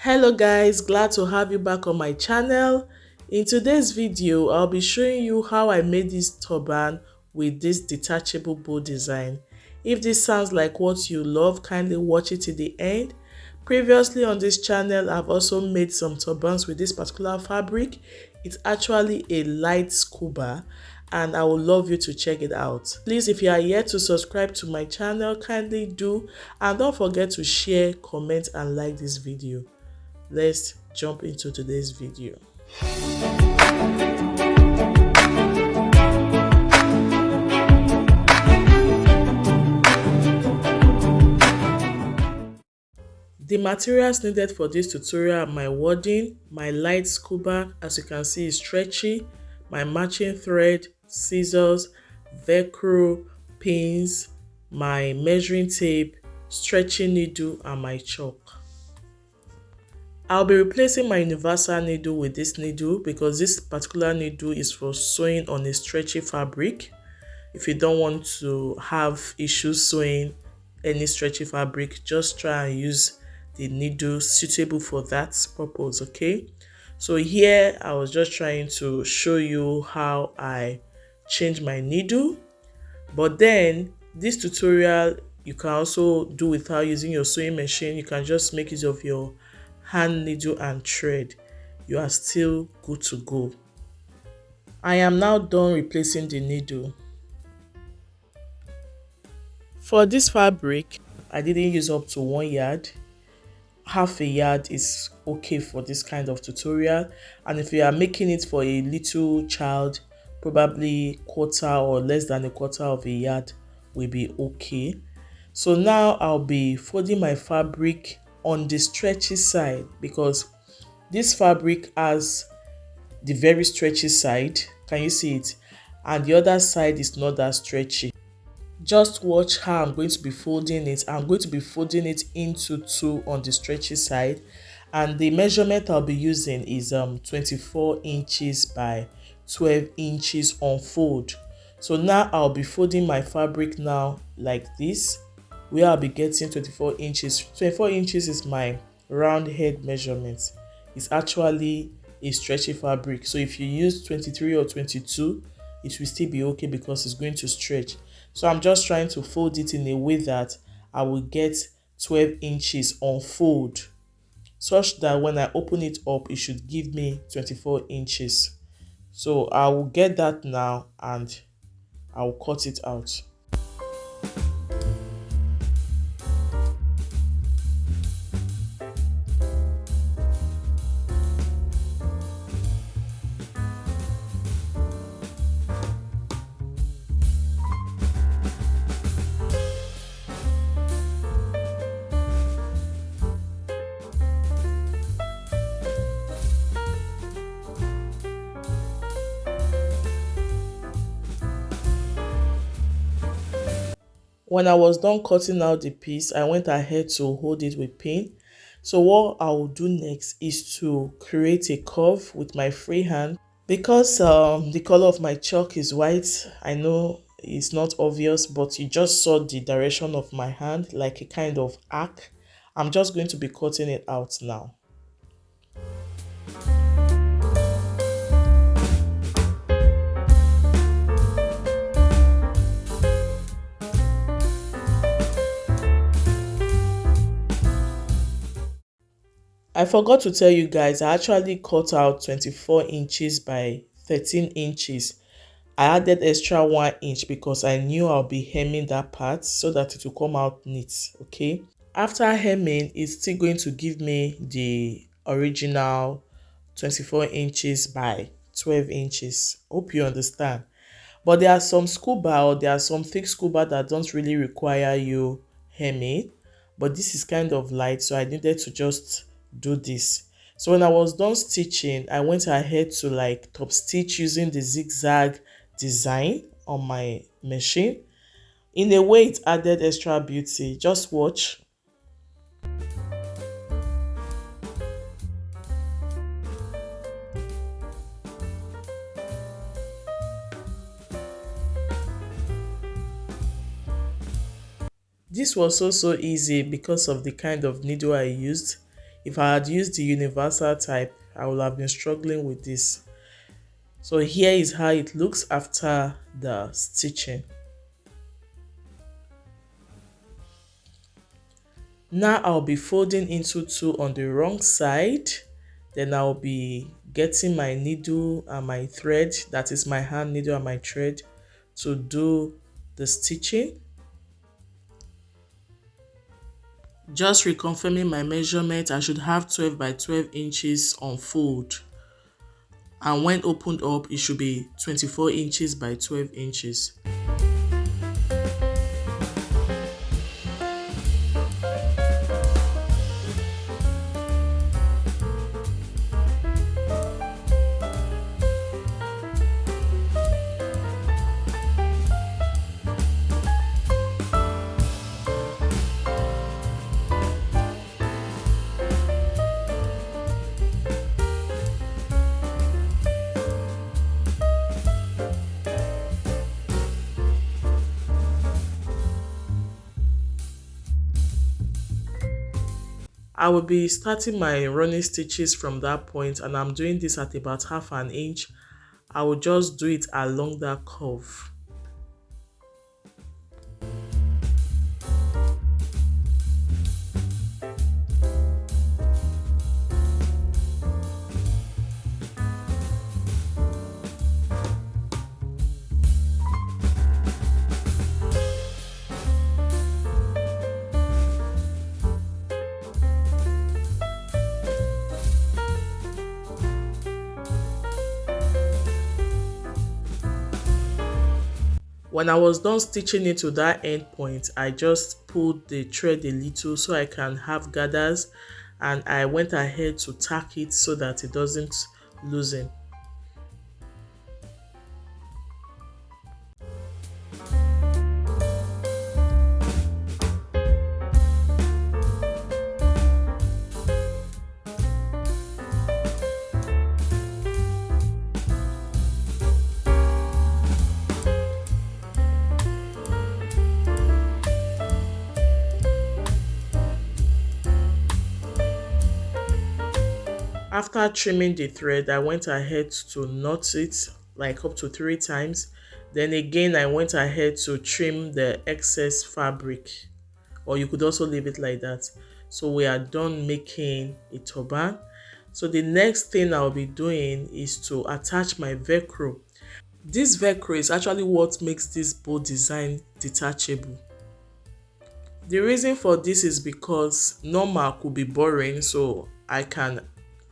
Hello guys, glad to have you back on my channel. In today's video, I'll be showing you how I made this turban with this detachable bow design. If this sounds like what you love, kindly watch it to the end. Previously on this channel, I've also made some turbans with this particular fabric. It's actually a light scuba and I would love you to check it out. Please, if you are yet to subscribe to my channel, kindly do, and don't forget to share, comment and like this video. Let's jump into today's video. The materials needed for this tutorial are my wadding, my light scuba, as you can see is stretchy, my matching thread, scissors, velcro, pins, my measuring tape, stretching needle and my chalk. I'll be replacing my universal needle with this needle because this particular needle is for sewing on a stretchy fabric. If you don't want to have issues sewing any stretchy fabric, just try and use the needle suitable for that purpose, okay? So here I was just trying to show you how I change my needle, but then this tutorial you can also do without using your sewing machine. You can just make use of your hand needle and thread. You are still good to go. I am now done replacing the needle. For this fabric, I didn't use up to 1 yard. Half a yard is okay for this kind of tutorial, and if you are making it for a little child, probably quarter or less than a quarter of a yard will be okay. So now I'll be folding my fabric on the stretchy side because this fabric has the very stretchy side. Can you see it? And the other side is not that stretchy. Just watch how I'm going to be folding it. I'm going to be folding it into two on the stretchy side, and the measurement I'll be using is 24 inches by 12 inches on fold. So now I'll be folding my fabric now like this, where I'll be getting 24 inches. 24 inches is my round head measurement. It's actually a stretchy fabric, so if you use 23 or 22, it will still be okay because it's going to stretch. So I'm just trying to fold it in a way that I will get 12 inches on fold, such that when I open it up, it should give me 24 inches. So I will get that now and I will cut it out. When I was done cutting out the piece, I went ahead to hold it with pin. So what I will do next is to create a curve with my free hand. Because the color of my chalk is white, I know it's not obvious, but you just saw the direction of my hand like a kind of arc. I'm just going to be cutting it out now. I forgot to tell you guys, I actually cut out 24 inches by 13 inches. I added extra 1 inch because I knew I'll be hemming that part so that it will come out neat, okay? After hemming, it's still going to give me the original 24 inches by 12 inches. Hope you understand. But there are some scuba or there are some thick scuba that don't really require you hemming. But this is kind of light, so I needed to just do this. So when I was done stitching, I went ahead to like top stitch using the zigzag design on my machine. In a way, it added extra beauty. Just watch. This was also easy because of the kind of needle I used. If I had used the universal type, I would have been struggling with this. So here is how it looks after the stitching. Now I'll be folding into two on the wrong side. Then I'll be getting my needle and my thread, that is my hand needle and my thread, to do the stitching. Just reconfirming my measurement, I should have 12 by 12 inches on fold. And when opened up, it should be 24 inches by 12 inches. I will be starting my running stitches from that point, and I'm doing this at about half an inch. I will just do it along that curve. When I was done stitching it to that end point, I just pulled the thread a little so I can have gathers, and I went ahead to tack it so that it doesn't loosen. After trimming the thread, I went ahead to knot it like up to 3 times. Then again, I went ahead to trim the excess fabric, or you could also leave it like that. So we are done making a turban. So the next thing I'll be doing is to attach my Velcro. This Velcro is actually what makes this bow design detachable. The reason for this is because normal could be boring, so I can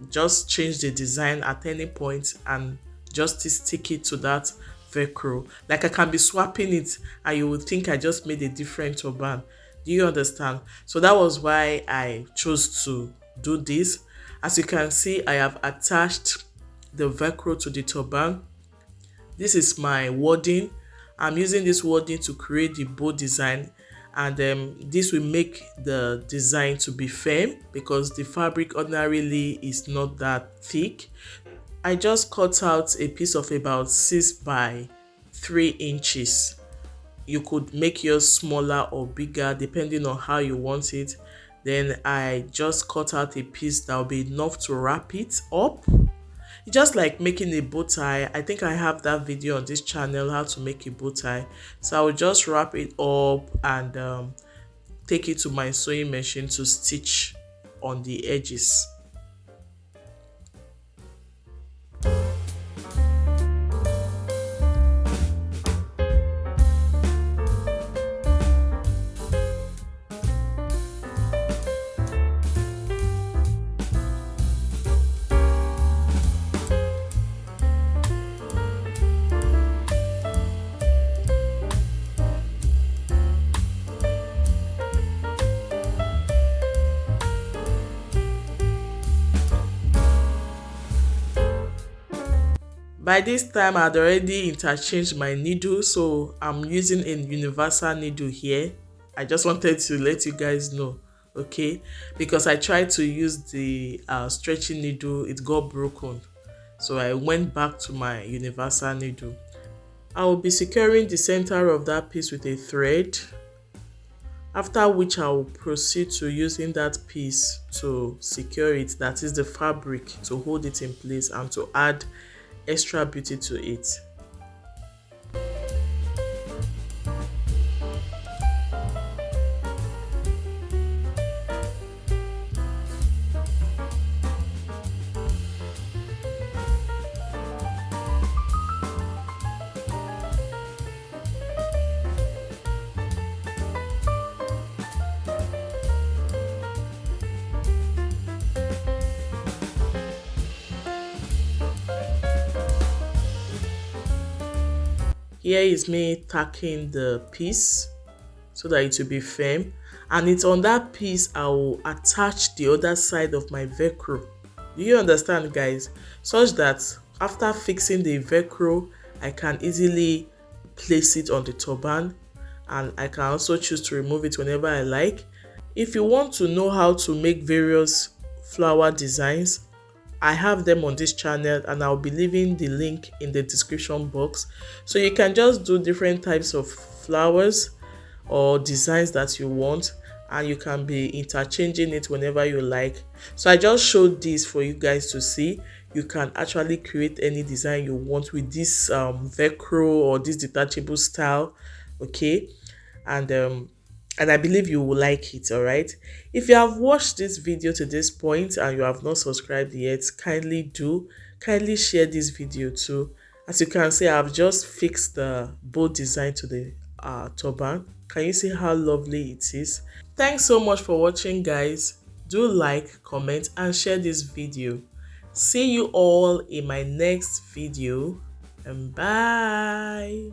just change the design at any point and just stick it to that Velcro. Like I can be swapping it and you would think I just made a different turban. Do you understand? So that was why I chose to do this. As you can see, I have attached the Velcro to the turban. This is my wording. I'm using this wording to create the bow design, and this will make the design to be firm because the fabric ordinarily is not that thick. I just cut out a piece of about 6 by 3 inches. You could make yours smaller or bigger depending on how you want it. Then I just cut out a piece that will be enough to wrap it up. It's just like making a bow tie. I think I have that video on this channel, how to make a bow tie. So I will just wrap it up and take it to my sewing machine to stitch on the edges. By this time, I had already interchanged my needle, so I'm using a universal needle here. I just wanted to let you guys know, okay? Because I tried to use the stretching needle, it got broken. So I went back to my universal needle. I will be securing the center of that piece with a thread. After which I will proceed to using that piece to secure it, that is the fabric, to hold it in place and to add extra beauty to it. Here is me tacking the piece so that it will be firm, and it's on that piece I will attach the other side of my velcro. Do you understand, guys? Such that after fixing the velcro, I can easily place it on the turban, and I can also choose to remove it whenever I like. If you want to know how to make various flower designs, I have them on this channel, and I'll be leaving the link in the description box. So you can just do different types of flowers or designs that you want, and you can be interchanging it whenever you like. So I just showed this for you guys to see. You can actually create any design you want with this velcro or this detachable style, okay? And I believe you will like it. All right, if you have watched this video to this point and you have not subscribed yet, kindly share this video too. As you can see, I've just fixed the bow design to the turban. Can you see how lovely it is? Thanks so much for watching, guys. Do like, comment and share this video. See you all in my next video, and bye.